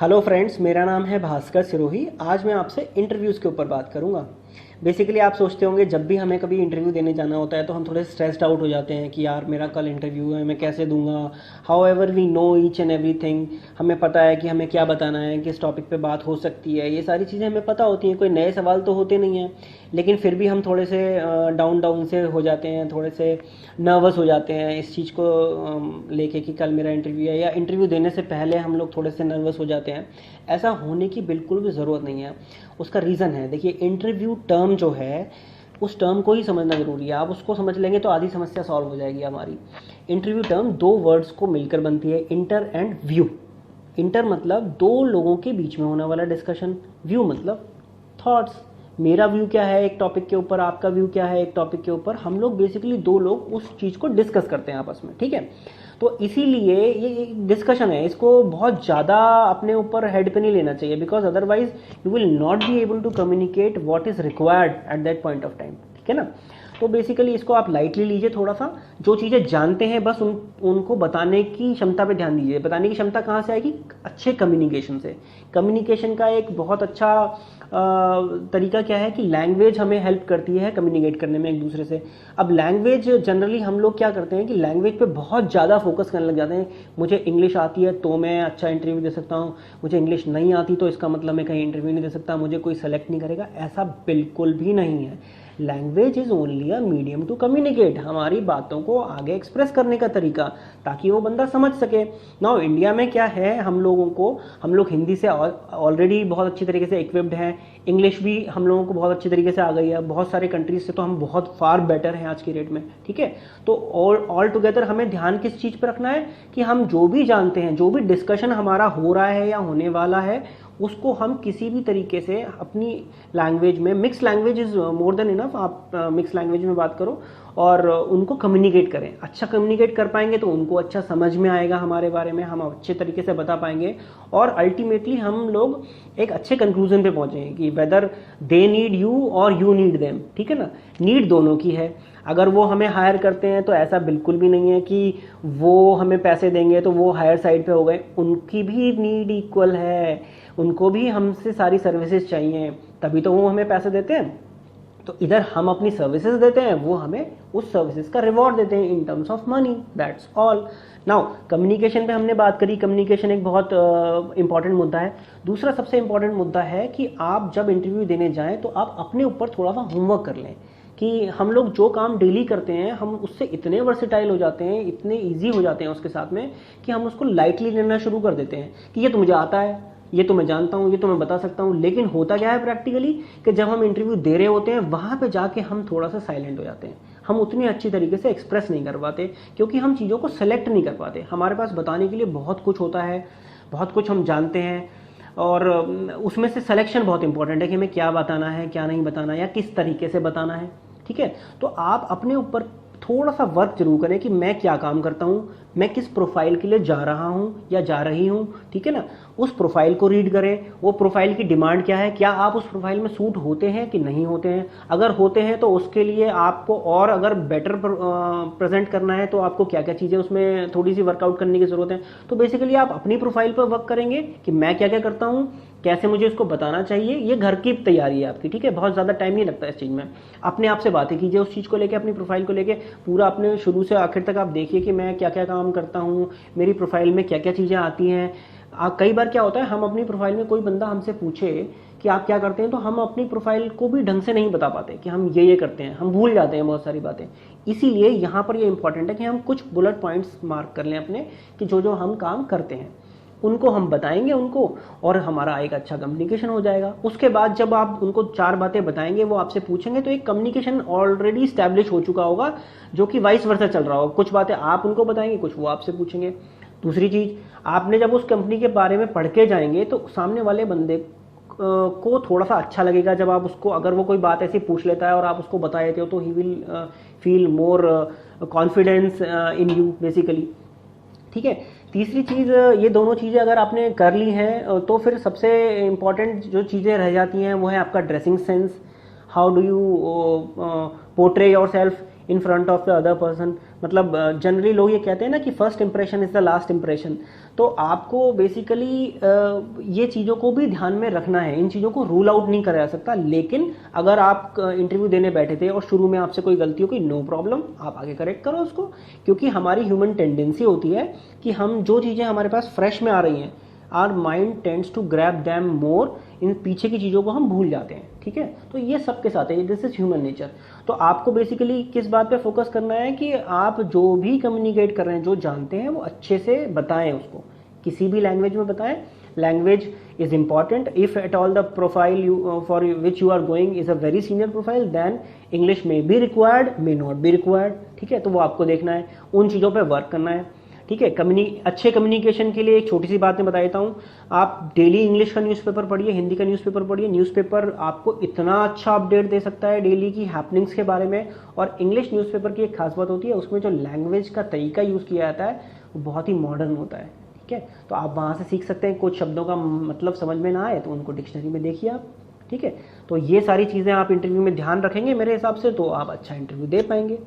Hello friends, मेरा नाम है भास्कर सिरोही। आज मैं आपसे इंटरव्यूज़ के ऊपर बात करूंगा। बेसिकली आप सोचते होंगे जब भी हमें कभी इंटरव्यू देने जाना होता है तो हम थोड़े स्ट्रेस्ड आउट हो जाते हैं कि यार मेरा कल इंटरव्यू है, मैं कैसे दूंगा। However we know each and everything, हमें पता है कि हमें क्या बताना है, किस टॉपिक पे बात हो सकती है, ये सारी चीज़ें हमें पता होती हैं। कोई नए सवाल तो होते नहीं हैं, लेकिन फिर भी हम थोड़े से डाउन डाउन से हो जाते हैं, थोड़े से नर्वस हो जाते हैं इस चीज़ को लेके कि कल मेरा इंटरव्यू है, या इंटरव्यू देने से पहले हम लोग थोड़े से नर्वस हो जाते हैं। ऐसा होने की बिल्कुल भी ज़रूरत नहीं है। उसका रीज़न है, देखिए, इंटरव्यू टर्म जो है उस टर्म को ही समझना ज़रूरी है। आप उसको समझ लेंगे तो आधी समस्या सॉल्व हो जाएगी हमारी। इंटरव्यू टर्म दो वर्ड्स को मिलकर बनती है, इंटर एंड व्यू। इंटर मतलब दो लोगों के बीच में होने वाला डिस्कशन, व्यू मतलब थॉट्स। मेरा व्यू क्या है एक टॉपिक के ऊपर, आपका व्यू क्या है एक टॉपिक के ऊपर, हम लोग बेसिकली दो लोग उस चीज़ को डिस्कस करते हैं आपस में, ठीक है। तो इसीलिए ये डिस्कशन है, इसको बहुत ज़्यादा अपने ऊपर हेड पे नहीं लेना चाहिए, because otherwise you will not be able to communicate what is required at that point of time, ठीक है ना। तो बेसिकली इसको आप लाइटली लीजिए थोड़ा सा। जो चीज़ें जानते हैं बस उनको बताने की क्षमता पे ध्यान दीजिए। बताने की क्षमता कहाँ से आएगी? अच्छे कम्युनिकेशन से। कम्युनिकेशन का एक बहुत अच्छा तरीका क्या है कि लैंग्वेज हमें हेल्प करती है कम्युनिकेट करने में एक दूसरे से। अब लैंग्वेज जनरली हम लोग क्या करते हैं कि लैंग्वेज पे बहुत ज़्यादा फोकस करने लग जाते हैं। मुझे इंग्लिश आती है तो मैं अच्छा इंटरव्यू दे सकता हूँ, मुझे इंग्लिश नहीं आती तो इसका मतलब मैं कहीं इंटरव्यू नहीं दे सकता, मुझे कोई सेलेक्ट नहीं करेगा। ऐसा बिल्कुल भी नहीं है। Language is only a medium to communicate, हमारी बातों को आगे एक्सप्रेस करने का तरीका, ताकि वो बंदा समझ सके। नाउ इंडिया में क्या है, हम लोग हिंदी से ऑलरेडी बहुत अच्छी तरीके से इक्विप्ड हैं। इंग्लिश भी हम लोगों को बहुत अच्छी तरीके से आ गई है। बहुत सारे कंट्रीज से तो हम बहुत फार बेटर हैं आज की डेट में, ठीक है। तो ऑल टुगेदर हमें ध्यान किस चीज़ पर रखना है कि हम जो भी जानते हैं, जो भी डिस्कशन हमारा हो रहा है या होने वाला है, उसको हम किसी भी तरीके से अपनी लैंग्वेज में, mix language is more than enough, आप मिक्स लैंग्वेज में बात करो और उनको कम्युनिकेट करें। अच्छा कम्युनिकेट कर पाएंगे तो उनको अच्छा समझ में आएगा हमारे बारे में, हम अच्छे तरीके से बता पाएंगे और अल्टीमेटली हम लोग एक अच्छे कंक्लूजन पे पहुंचेंगे कि वेदर दे नीड यू और यू नीड देम, ठीक है ना। नीड दोनों की है। अगर वो हमें हायर करते हैं तो ऐसा बिल्कुल भी नहीं है कि वो हमें पैसे देंगे तो वो हायर साइड पे हो गए, उनकी भी नीड इक्वल है, उनको भी हमसे सारी सर्विसेज चाहिए, तभी तो वो हमें पैसे देते हैं। तो इधर हम अपनी सर्विसेज देते हैं, वो हमें उस सर्विसेज का रिवॉर्ड देते हैं in terms of money, that's all. Now communication पे हमने बात करी। कम्युनिकेशन एक बहुत इंपॉर्टेंट मुद्दा है। दूसरा सबसे इंपॉर्टेंट मुद्दा है कि आप जब इंटरव्यू देने जाएं तो आप अपने ऊपर थोड़ा सा होमवर्क कर लें कि हम लोग जो काम डेली करते हैं हम उससे इतने वर्सेटाइल हो जाते हैं, इतने ईजी हो जाते हैं उसके साथ में, कि हम उसको लाइटली लेना शुरू कर देते हैं कि ये तो मुझे आता है, ये तो मैं जानता हूँ, ये तो मैं बता सकता हूँ। लेकिन होता क्या है प्रैक्टिकली कि जब हम इंटरव्यू दे रहे होते हैं वहाँ पे जाके हम थोड़ा सा साइलेंट हो जाते हैं, हम उतनी अच्छी तरीके से एक्सप्रेस नहीं कर पाते, क्योंकि हम चीज़ों को सेलेक्ट नहीं कर पाते। हमारे पास बताने के लिए बहुत कुछ होता है, बहुत कुछ हम जानते हैं, और उसमें से सिलेक्शन बहुत इंपॉर्टेंट है कि हमें क्या बताना है, क्या नहीं बताना, या किस तरीके से बताना है, ठीक है। तो आप अपने ऊपर थोड़ा सा वर्क जरूर करें कि मैं क्या काम करता हूँ, मैं किस प्रोफाइल के लिए जा रहा हूँ या जा रही हूँ, ठीक है ना। उस प्रोफाइल को रीड करें, वो प्रोफाइल की डिमांड क्या है, क्या आप उस प्रोफाइल में सूट होते हैं कि नहीं होते हैं। अगर होते हैं तो उसके लिए आपको, और अगर बेटर प्रेजेंट करना है तो आपको क्या क्या चीज़ें उसमें थोड़ी सी वर्कआउट करने की ज़रूरत है। तो बेसिकली आप अपनी प्रोफाइल पर वर्क करेंगे कि मैं क्या क्या करता हूँ, कैसे मुझे इसको बताना चाहिए। ये घर की तैयारी है आपकी, ठीक है, बहुत ज़्यादा टाइम नहीं लगता इस चीज़ में। अपने आप से बातें कीजिए उस चीज़ को लेकर, अपनी प्रोफाइल को लेकर पूरा अपने शुरू से आखिर तक आप देखिए कि मैं क्या क्या काम करता हूँ, मेरी प्रोफाइल में क्या क्या चीज़ें आती हैं। कई बार क्या होता है, हम अपनी प्रोफाइल में, कोई बंदा हमसे पूछे कि आप क्या करते हैं, तो हम अपनी प्रोफाइल को भी ढंग से नहीं बता पाते कि हम ये करते हैं, हम भूल जाते हैं बहुत सारी बातें। इसीलिए यहाँ पर ये इंपॉर्टेंट है कि हम कुछ बुलेट पॉइंट्स मार्क कर लें अपने, कि जो जो हम काम करते हैं उनको हम बताएंगे उनको, और हमारा एक अच्छा कम्युनिकेशन हो जाएगा। उसके बाद जब आप उनको चार बातें बताएंगे, वो आपसे पूछेंगे, तो एक कम्युनिकेशन ऑलरेडी स्टैब्लिश हो चुका होगा, जो कि वाइस वर्सा चल रहा होगा। कुछ बातें आप उनको बताएंगे, कुछ वो आपसे पूछेंगे। दूसरी चीज़, आपने जब उस कंपनी के बारे में पढ़ के जाएंगे तो सामने वाले बंदे को थोड़ा सा अच्छा लगेगा जब आप उसको, अगर वो कोई बात ऐसी पूछ लेता है और आप उसको बता देते हो, तो he will feel more confidence in you basically, ठीक है। तीसरी चीज़, ये दोनों चीज़ें अगर आपने कर ली हैं तो फिर सबसे इम्पॉर्टेंट जो चीज़ें रह जाती हैं वो है आपका dressing sense. How do you portray your self in front of the other person. मतलब जनरली लोग ये कहते हैं ना कि first impression is the last impression. तो आपको बेसिकली ये चीज़ों को भी ध्यान में रखना है, इन चीज़ों को रूल आउट नहीं करा जा सकता। लेकिन अगर आप इंटरव्यू देने बैठे थे और शुरू में आपसे कोई गलती हो गई, नो प्रॉब्लम, आप आगे करेक्ट करो उसको। क्योंकि हमारी ह्यूमन टेंडेंसी होती है कि हम जो चीज़ें हमारे पास फ्रेश में आ रही हैं, our mind tends to grab them more, इन पीछे की चीज़ों को हम भूल जाते हैं। ठीक है, तो ये सबके साथ है, दिस इज ह्यूमन नेचर। तो आपको बेसिकली किस बात पे फोकस करना है कि आप जो भी कम्युनिकेट कर रहे हैं, जो जानते हैं, वो अच्छे से बताएं उसको, किसी भी लैंग्वेज में बताएं। Language is important. If at all the profile you for which you are going is a very senior profile, then English may be required, may not be required. ठीक है, तो वो आपको देखना है, उन चीज़ों पर वर्क करना है। ठीक है, अच्छे कम्युनिकेशन के लिए एक छोटी सी बात मैं बता देता हूँ। आप डेली इंग्लिश का न्यूज़पेपर पढ़िए, हिंदी का न्यूज़पेपर पढ़िए। न्यूज़पेपर आपको इतना अच्छा अपडेट दे सकता है डेली की हैपनिंग्स के बारे में। और इंग्लिश न्यूज़पेपर की एक खास बात होती है, उसमें जो लैंग्वेज का तरीका यूज़ किया जाता है वो बहुत ही मॉडर्न होता है। ठीक है, तो आप वहाँ से सीख सकते हैं। कुछ शब्दों का मतलब समझ में ना आए तो उनको डिक्शनरी में देखिए आप। ठीक है, तो ये सारी चीज़ें आप इंटरव्यू में ध्यान रखेंगे मेरे हिसाब से, तो आप अच्छा इंटरव्यू दे पाएंगे।